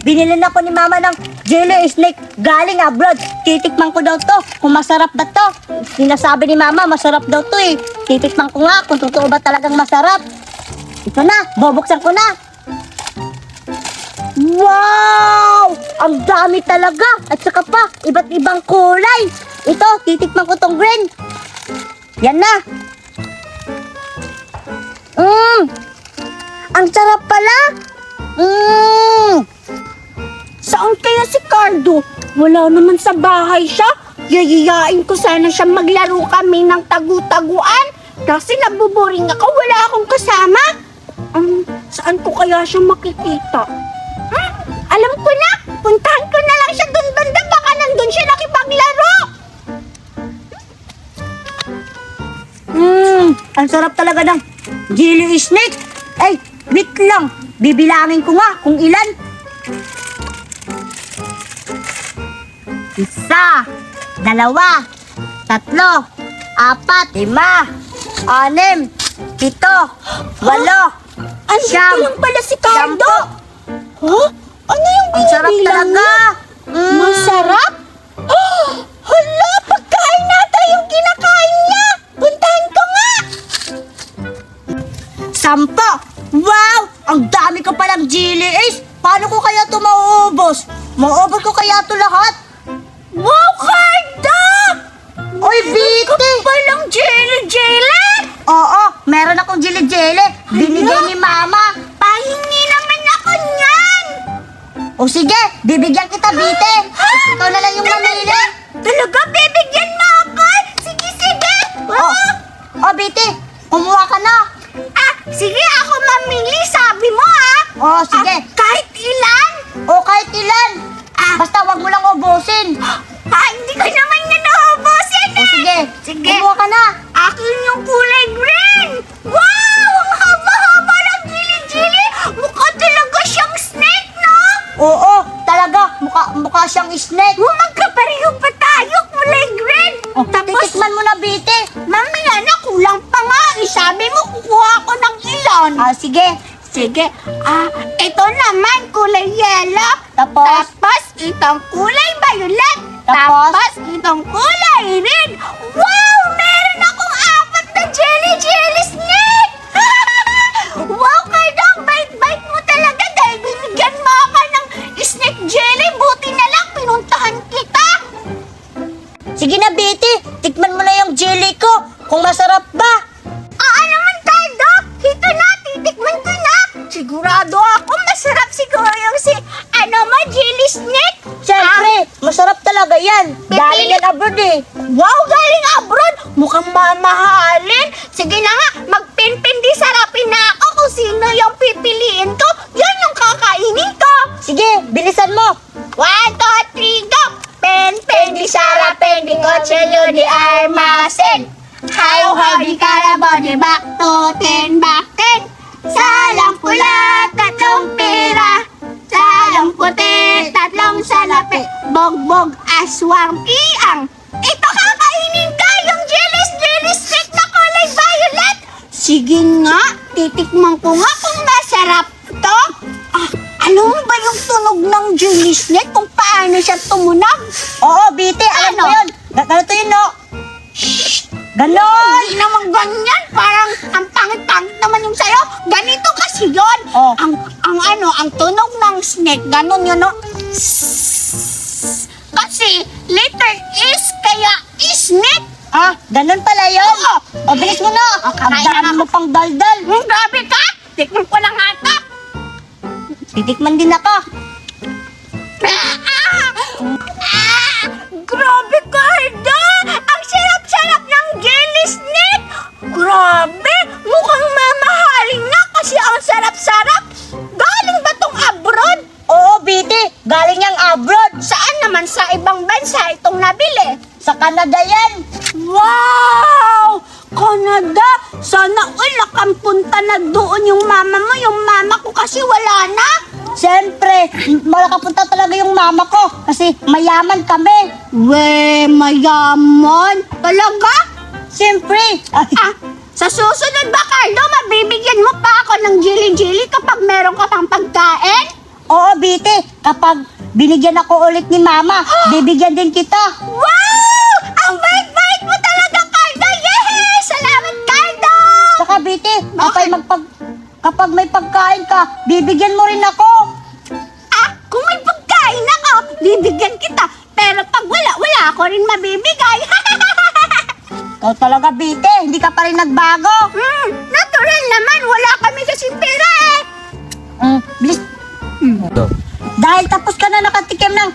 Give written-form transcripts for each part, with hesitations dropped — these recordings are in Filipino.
Binili na ko ni mama ng jelly snake galing abroad. Titikman ko daw to kung masarap ba to. Sinasabi ni mama masarap daw to eh. Titikman ko nga kung totoo ba talagang masarap. Ito na, bubuksan ko na. Wow! Ang dami talaga. At saka pa, iba't ibang kulay. Ito, titikman ko tong green. Yan na. Ang sarap pala. Saan kaya si Cardo? Wala naman sa bahay siya. Yayayain ko sana siya maglaro kami ng tagu-taguan. Kasi nabuboring ako, wala akong kasama. Saan ko kaya siya makikita? Alam ko na, puntahan ko na lang siya dun banda. Baka nandun siya nakipaglaro. Ang sarap talaga ng jelly snake. Ay, wait lang. Bibilangin ko nga kung ilan. 1, 2, 3, 4, 5, 6, 7, 8, 9, 10. Ito lang pala si Cardo. Huh? Ano yung Ang sarap binibilang talaga. niya? Masarap? Hala, pagkain nata yung kinakain niya. Puntahan ko nga. 10. Wow! Ang dami ko palang jelly ace. Paano ko kaya ito mauubos? Mauubos ko kaya ito lahat? Wow, Cardo! Oy, Viti! Palang jelly! Oo, meron akong jelly. Binigay ni mama. Pahingi naman ako niyan. O sige, bibigyan kita, Viti. Ikaw na lang yung mamili. Talaga, bibigyan mo ako? Sige. O, Viti, kumuha ka na. Sige, ako mamili, sabi mo O, sige. kahit ilan? O, kahit ilan. Basta wag mo lang ubusin. Hindi ko naman yan naubusin O, sige. Sige. Kumuha ka na. Akin yung kulay green! Wow! Ang haba-haba ng gili-gili! Mukha talaga siyang snake, no? Oo, talaga. Mukha siyang snake. Magkapareho pa tayo, kulay green! O, titikman mo na, Viti. Mamaya na, kulang pa nga. Sabi mo, kukuha ako ng ilan. Sige. Sige. Ito naman, kulay yellow. Tapos? Itong kulay violet. Tapos? Itong kulay red. Wow! Meron akong 4 na jelly snake! Wow, Cardo! Bait-bait mo talaga dahil binigyan mo ako ng snake jelly. Buti na lang, pinuntahan kita. Sige na, Viti. Tikman mo na yung jelly ko. Kung masarap ba. Naman, Cardo! Ito na, titikman ko na. Sigurado ako, masarap siguro yung jelly snake. Siyempre, masarap talaga yan. Galing yan abroad eh. Wow, galing abroad! Mukhang mamahalin. Sige na nga, magpinpindi sarapin na ako kung sino yung pipiliin ko. Yan yung kakainin ko. Sige, bilisan mo. 1, 2, 3, go! Penpendi sarapin, di kotselyo di armasen. How di kalabaw, di back to 10, back 10. Salang pula, 3 pera. Salang puti, 3 salapi. Bogbog, aswang, piang. Ito kakainin ka, yung jelly stick na kulay violet. Sige nga, titikman ko nga kung masarap to. Alam mo ba yung tunog ng jelly snake kung paano siya tumunog? Oo, Viti, alam Ano? ko yun. Ganito yun, no? Ganon! Hindi naman ganyan. Parang ang pangit-pangit naman yung sayo. Ganito kasi yun. Oh. Ang tunog ng snake, ganon yun, no? Kasi letter is kaya snake. Ganon pala yun. Oo. O, bilis mo na. Ang kakain dami na mo pang daldal. Grabe ka. Tikman ko lang ata. Titikman din ako. Grabe, Cardo! Ang sarap-sarap ng jelly snake! Grabe! Mukhang mamahalin nga kasi ang sarap-sarap! Galing ba tong abroad? Oo, Viti, galing yung abroad. Saan naman sa ibang bansa itong nabili? Sa Canada yan. Wow! Canada! Sana punta na doon yung mama mo. Yung mama ko kasi wala na. Siyempre, malakapunta talaga yung mama ko kasi mayaman kami. We, mayaman. Talaga? Siyempre. Sa susunod ba, Carlo, mabibigyan mo pa ako ng jelly-jelly kapag meron ka pang pagkain? Oo, Bite. Kapag binigyan ako ulit ni Mama, bibigyan din kita. Wow! Ang bait-bait mo talaga, Cardo! Yes! Salamat, Cardo! Saka, Bite, Bakit? kapag may pagkain ka, bibigyan mo rin ako. Kung may pagkain ako, bibigyan kita. Pero pag wala ako rin mabibigay. Ikaw talaga, Bite. Hindi ka pa rin nagbago. Natural naman. Wala kami kasing pera eh. Bilis. Dahil tapos ka na nakatikim ng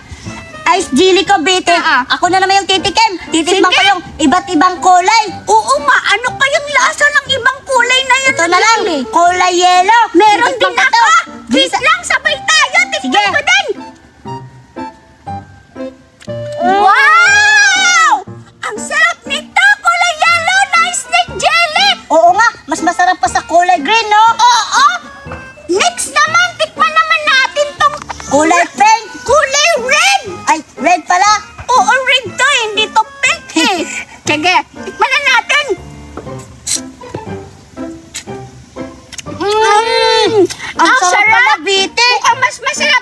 ice jelly ko, Bite. Ako na naman yung titikim. Titikman Sige. ko yung iba't ibang kulay. Oo nga, ano kayang lasa ng ibang kulay na yan? Ito na lang, kulay yellow. Meron din Titikman ko ako. to. Wait lang, sabay tayo. Sige. Tikman ko din. Wow! Ang sarap nito. Kulay yellow na snake jelly. Oo nga, mas masarap pa sa kulay green, no? Oo. Next naman, tikman naman natin tong Kulay pink. kulay red. Ay, red pala. Oo, red to. Hindi to pink eh. Sige, tikman na natin. Ang sarap pala, Bite. Mukhang mas masarap